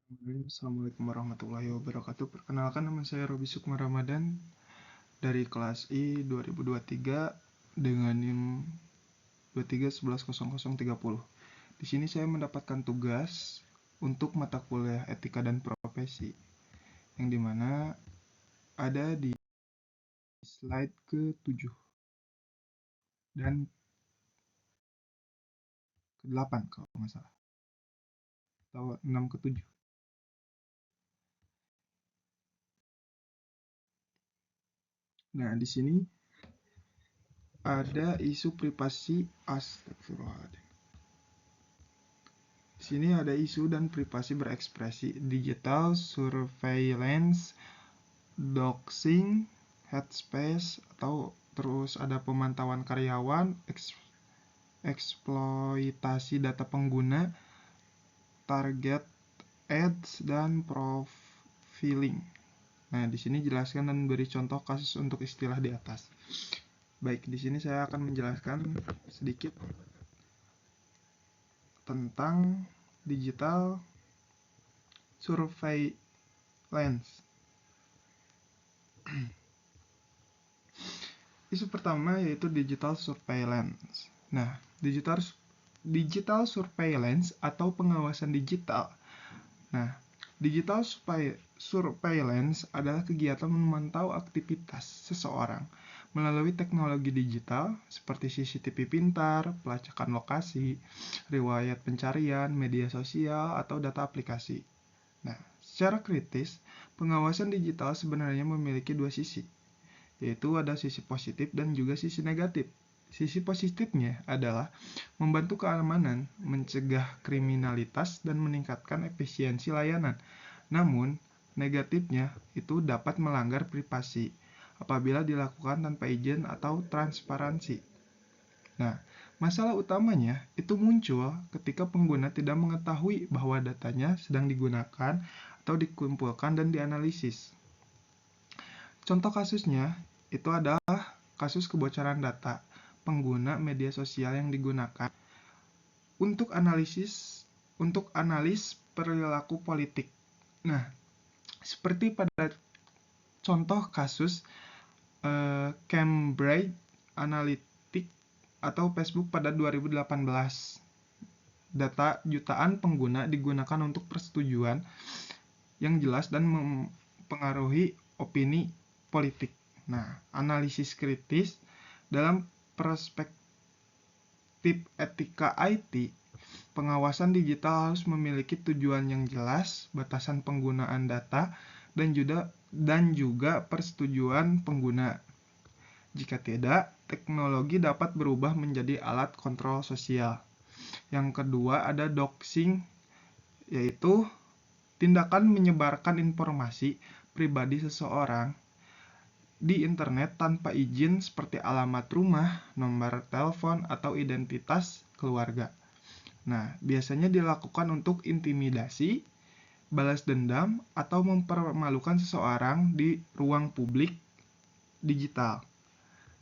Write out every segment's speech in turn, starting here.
Assalamualaikum warahmatullahi wabarakatuh. Perkenalkan, nama saya Robi Sukma Ramadan dari kelas I 2023 dengan NIM 23110030. Di sini saya mendapatkan tugas untuk mata kuliah etika dan profesi, yang dimana ada di slide ke-7 dan ke-8 kalau nggak salah, atau 6 ke-7. Nah, di sini ada isu privasi. Astagfirullahaladzim. Di sini ada isu dan privasi berekspresi, digital surveillance, doxing, headspace, atau terus ada pemantauan karyawan, eksploitasi data pengguna, target ads, dan profiling. Nah, di sini jelaskan dan beri contoh kasus untuk istilah di atas. Baik, di sini saya akan menjelaskan sedikit tentang digital surveillance. Isu pertama yaitu digital surveillance. Nah, digital surveillance atau pengawasan digital. Nah, digital surveillance adalah kegiatan memantau aktivitas seseorang melalui teknologi digital seperti CCTV pintar, pelacakan lokasi, riwayat pencarian, media sosial, atau data aplikasi. Nah, secara kritis, pengawasan digital sebenarnya memiliki dua sisi, yaitu ada sisi positif dan juga sisi negatif. Sisi positifnya adalah membantu keamanan, mencegah kriminalitas, dan meningkatkan efisiensi layanan. Namun, negatifnya itu dapat melanggar privasi apabila dilakukan tanpa izin atau transparansi. Nah, masalah utamanya itu muncul ketika pengguna tidak mengetahui bahwa datanya sedang digunakan atau dikumpulkan dan dianalisis. Contoh kasusnya itu adalah kasus kebocoran data pengguna media sosial yang digunakan untuk analis perilaku politik. Nah, seperti pada contoh kasus Cambridge Analytica atau Facebook pada 2018. Data jutaan pengguna digunakan untuk persetujuan yang jelas dan mempengaruhi opini politik. Nah, analisis kritis dalam perspektif etika IT, pengawasan digital harus memiliki tujuan yang jelas, batasan penggunaan data, dan juga persetujuan pengguna. Jika tidak, teknologi dapat berubah menjadi alat kontrol sosial. Yang kedua ada doxing, yaitu tindakan menyebarkan informasi pribadi seseorang di internet tanpa izin seperti alamat rumah, nomor telepon, atau identitas keluarga. Nah, biasanya dilakukan untuk intimidasi, balas dendam, atau mempermalukan seseorang di ruang publik digital.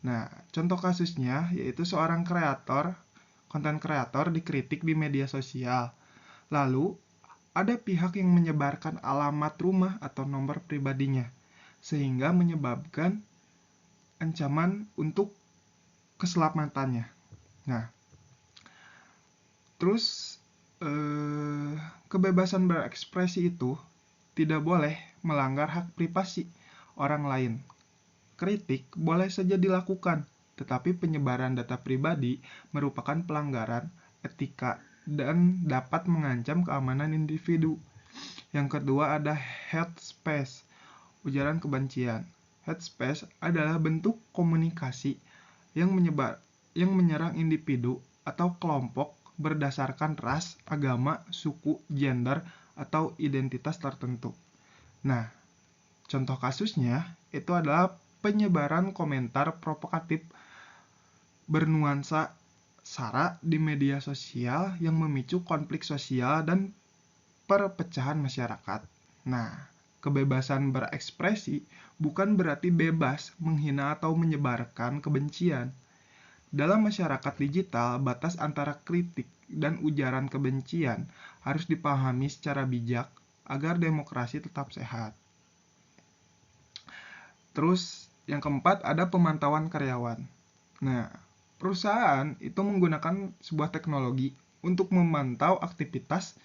Nah, contoh kasusnya yaitu seorang konten kreator dikritik di media sosial. Lalu, ada pihak yang menyebarkan alamat rumah atau nomor pribadinya, sehingga menyebabkan ancaman untuk keselamatannya. Nah, terus kebebasan berekspresi itu tidak boleh melanggar hak privasi orang lain. Kritik boleh saja dilakukan, tetapi penyebaran data pribadi merupakan pelanggaran etika dan dapat mengancam keamanan individu. Yang kedua ada hate speech, ujaran kebencian. Hate speech adalah bentuk komunikasi yang menyerang individu atau kelompok berdasarkan ras, agama, suku, gender, atau identitas tertentu. Nah, contoh kasusnya itu adalah penyebaran komentar provokatif bernuansa sara di media sosial yang memicu konflik sosial dan perpecahan masyarakat. Nah, kebebasan berekspresi bukan berarti bebas menghina atau menyebarkan kebencian. Dalam masyarakat digital, batas antara kritik dan ujaran kebencian harus dipahami secara bijak agar demokrasi tetap sehat. Terus yang keempat ada pemantauan karyawan. Nah, perusahaan itu menggunakan sebuah teknologi untuk memantau aktivitas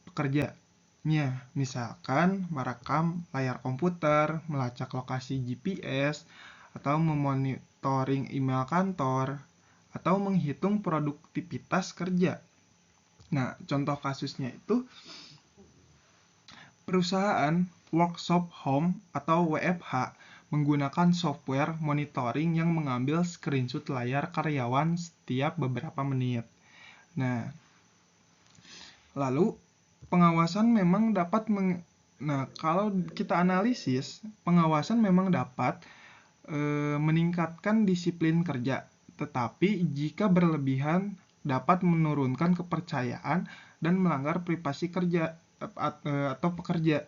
pekerjanya. Misalkan merekam layar komputer, melacak lokasi GPS, atau memonitoring email kantor, atau menghitung produktivitas kerja. Nah, contoh kasusnya itu perusahaan workshop home atau WFH menggunakan software monitoring yang mengambil screenshot layar karyawan setiap beberapa menit. Nah, lalu pengawasan memang dapat kalau kita analisis, pengawasan memang dapat meningkatkan disiplin kerja, tetapi jika berlebihan dapat menurunkan kepercayaan dan melanggar privasi kerja atau pekerja.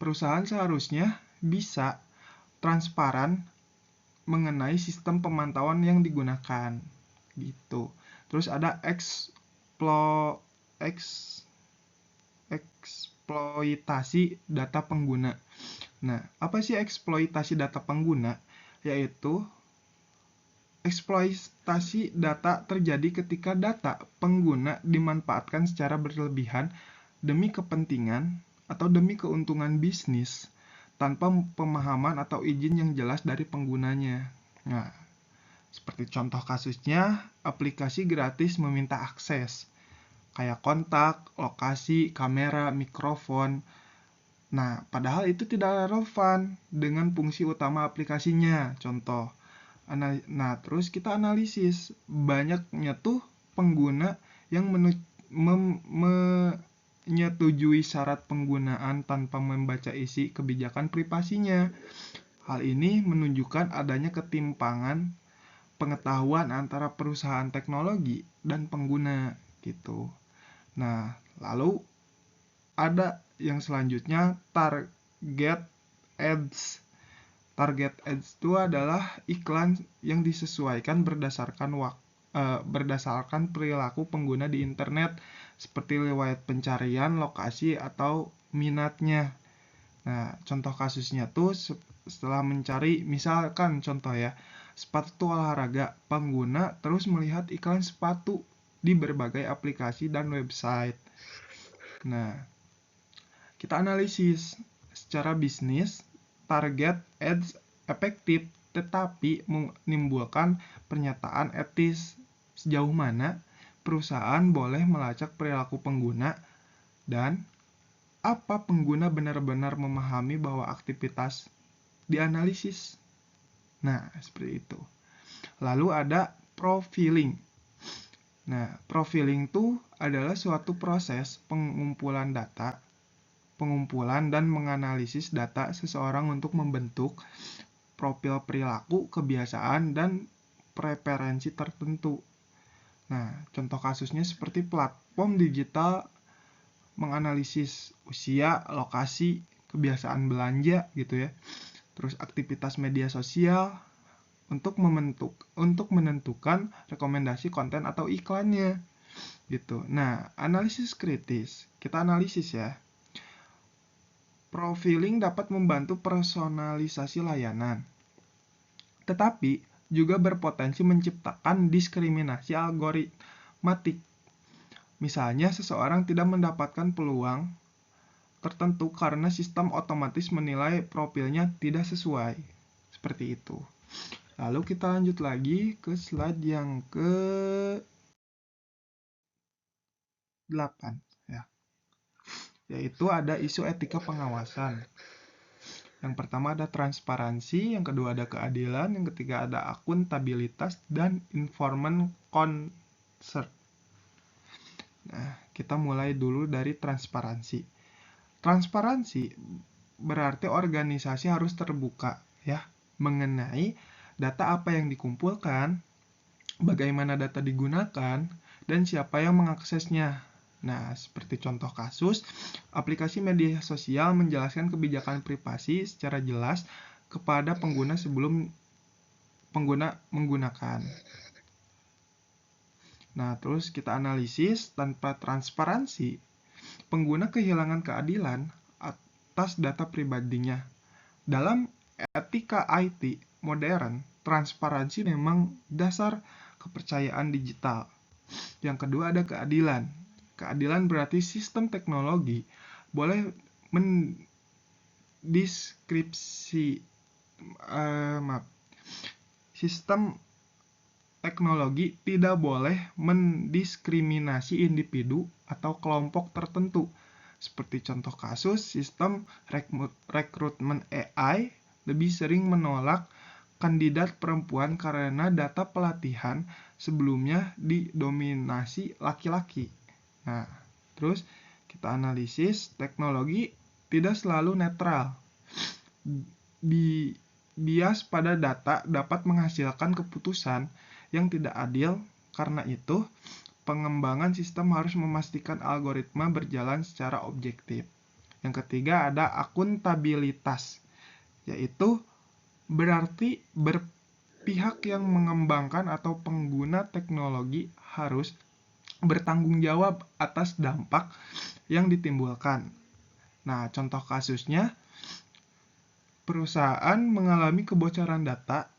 Perusahaan seharusnya bisa transparan mengenai sistem pemantauan yang digunakan gitu. Terus ada eksploitasi data pengguna. Nah, apa sih eksploitasi data pengguna? Yaitu eksploitasi data terjadi ketika data pengguna dimanfaatkan secara berlebihan demi kepentingan atau demi keuntungan bisnis tanpa pemahaman atau izin yang jelas dari penggunanya. Nah, seperti contoh kasusnya, aplikasi gratis meminta akses, kayak kontak, lokasi, kamera, mikrofon. Nah, padahal itu tidak relevan dengan fungsi utama aplikasinya. Contoh. Nah, terus kita analisis, banyaknya tuh pengguna yang menyetujui syarat penggunaan tanpa membaca isi kebijakan privasinya. Hal ini menunjukkan adanya ketimpangan pengetahuan antara perusahaan teknologi dan pengguna gitu. Nah, lalu ada yang selanjutnya target ads. Target ads itu adalah iklan yang disesuaikan berdasarkan perilaku pengguna di internet seperti riwayat pencarian, lokasi, atau minatnya. Nah, contoh kasusnya tuh setelah mencari, misalkan contoh ya, sepatu olahraga, pengguna terus melihat iklan sepatu di berbagai aplikasi dan website. Nah, kita analisis secara bisnis, target ads efektif tetapi menimbulkan pernyataan etis sejauh mana perusahaan boleh melacak perilaku pengguna dan apa pengguna benar-benar memahami bahwa aktivitas dianalisis. Nah, seperti itu. Lalu ada profiling. Nah, profiling itu adalah suatu proses pengumpulan dan menganalisis data seseorang untuk membentuk profil perilaku, kebiasaan, dan preferensi tertentu. Nah, contoh kasusnya seperti platform digital menganalisis usia, lokasi, kebiasaan belanja gitu ya. Terus aktivitas media sosial untuk menentukan rekomendasi konten atau iklannya gitu. Nah, analisis kritis. Kita analisis ya. Profiling dapat membantu personalisasi layanan. Tetapi juga berpotensi menciptakan diskriminasi algoritmatik. Misalnya, seseorang tidak mendapatkan peluang tertentu karena sistem otomatis menilai profilnya tidak sesuai. Seperti itu. Lalu kita lanjut lagi ke slide yang ke-8 ya. Yaitu ada isu etika pengawasan. Yang pertama ada transparansi, yang kedua ada keadilan, yang ketiga ada akuntabilitas dan informan consent. Nah, kita mulai dulu dari transparansi. Transparansi berarti organisasi harus terbuka ya mengenai data apa yang dikumpulkan, bagaimana data digunakan, dan siapa yang mengaksesnya. Nah, seperti contoh kasus, aplikasi media sosial menjelaskan kebijakan privasi secara jelas kepada pengguna sebelum pengguna menggunakan. Nah, terus kita analisis, tanpa transparansi, pengguna kehilangan keadilan atas data pribadinya. Dalam etika IT modern, transparansi memang dasar kepercayaan digital. Yang kedua ada keadilan. Keadilan berarti sistem teknologi boleh sistem teknologi tidak boleh mendiskriminasi individu atau kelompok tertentu. Seperti contoh kasus, sistem rekrutmen AI lebih sering menolak kandidat perempuan karena data pelatihan sebelumnya didominasi laki-laki. Nah, terus kita analisis, teknologi tidak selalu netral. Bias pada data dapat menghasilkan keputusan yang tidak adil. Karena itu, pengembangan sistem harus memastikan algoritma berjalan secara objektif. Yang ketiga ada akuntabilitas, yaitu berarti pihak yang mengembangkan atau pengguna teknologi harus bertanggung jawab atas dampak yang ditimbulkan. Nah, contoh kasusnya, perusahaan mengalami kebocoran data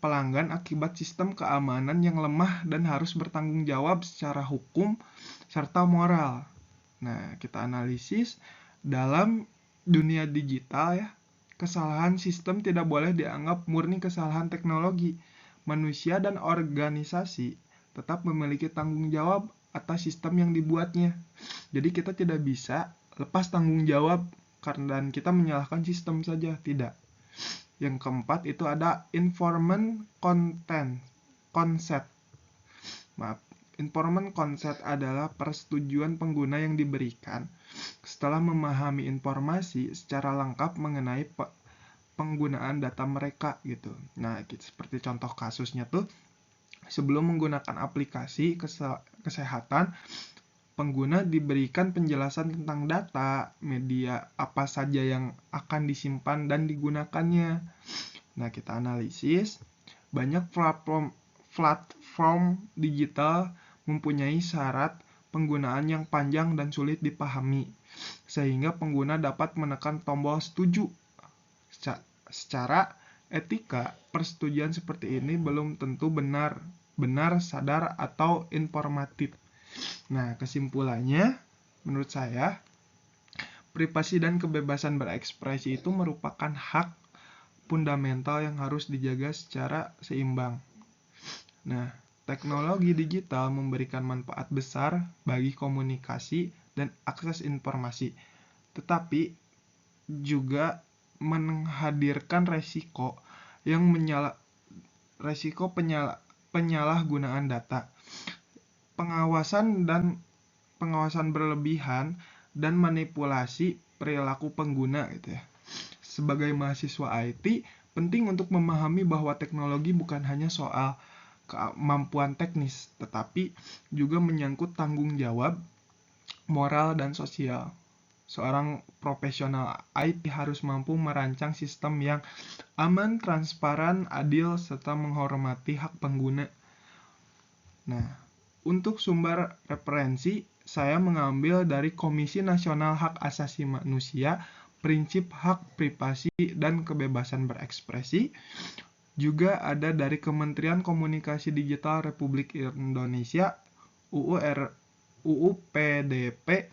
pelanggan akibat sistem keamanan yang lemah dan harus bertanggung jawab secara hukum serta moral. Nah, kita analisis dalam dunia digital ya, kesalahan sistem tidak boleh dianggap murni kesalahan teknologi. Manusia dan organisasi tetap memiliki tanggung jawab atas sistem yang dibuatnya. Jadi kita tidak bisa lepas tanggung jawab dan kita menyalahkan sistem saja, tidak. Yang keempat itu ada information consent. Information consent adalah persetujuan pengguna yang diberikan setelah memahami informasi secara lengkap mengenai penggunaan data mereka gitu. Nah, seperti contoh kasusnya tuh, sebelum menggunakan aplikasi kesehatan, pengguna diberikan penjelasan tentang data, media apa saja yang akan disimpan dan digunakannya. Nah, kita analisis, banyak platform digital mempunyai syarat penggunaan yang panjang dan sulit dipahami, sehingga pengguna dapat menekan tombol setuju. Secara etika, persetujuan seperti ini belum tentu benar, sadar, atau informatif. Nah, kesimpulannya, menurut saya, privasi dan kebebasan berekspresi itu merupakan hak fundamental yang harus dijaga secara seimbang. Nah, teknologi digital memberikan manfaat besar bagi komunikasi dan akses informasi, tetapi juga menghadirkan resiko penyalahgunaan data. Pengawasan berlebihan dan manipulasi perilaku pengguna gitu ya. Sebagai mahasiswa IT, penting untuk memahami bahwa teknologi bukan hanya soal kemampuan teknis, tetapi juga menyangkut tanggung jawab moral dan sosial. Seorang profesional IT harus mampu merancang sistem yang aman, transparan, adil, serta menghormati hak pengguna. Nah, untuk sumber referensi, saya mengambil dari Komisi Nasional Hak Asasi Manusia, Prinsip Hak Privasi dan Kebebasan Berekspresi. Juga ada dari Kementerian Komunikasi Digital Republik Indonesia, UU PDP,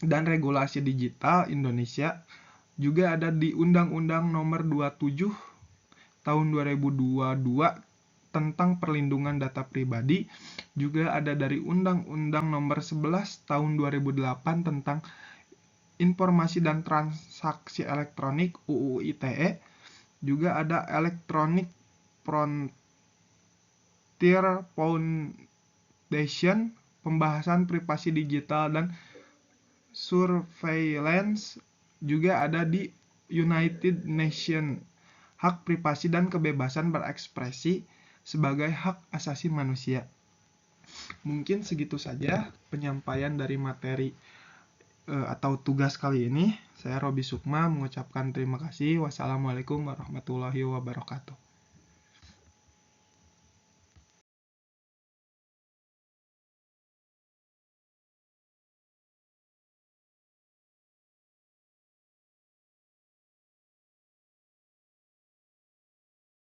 dan Regulasi Digital Indonesia. Juga ada di Undang-Undang Nomor 27 Tahun 2022 tentang perlindungan data pribadi. Juga ada dari Undang-Undang Nomor 11 Tahun 2008 tentang Informasi dan Transaksi Elektronik, UU ITE. Juga ada Electronic Frontier Foundation, pembahasan privasi digital dan surveillance. Juga ada di United Nations, hak privasi dan kebebasan berekspresi sebagai hak asasi manusia. Mungkin segitu saja penyampaian dari materi atau tugas kali ini. Saya Robi Sukma mengucapkan terima kasih. Wassalamualaikum warahmatullahi wabarakatuh.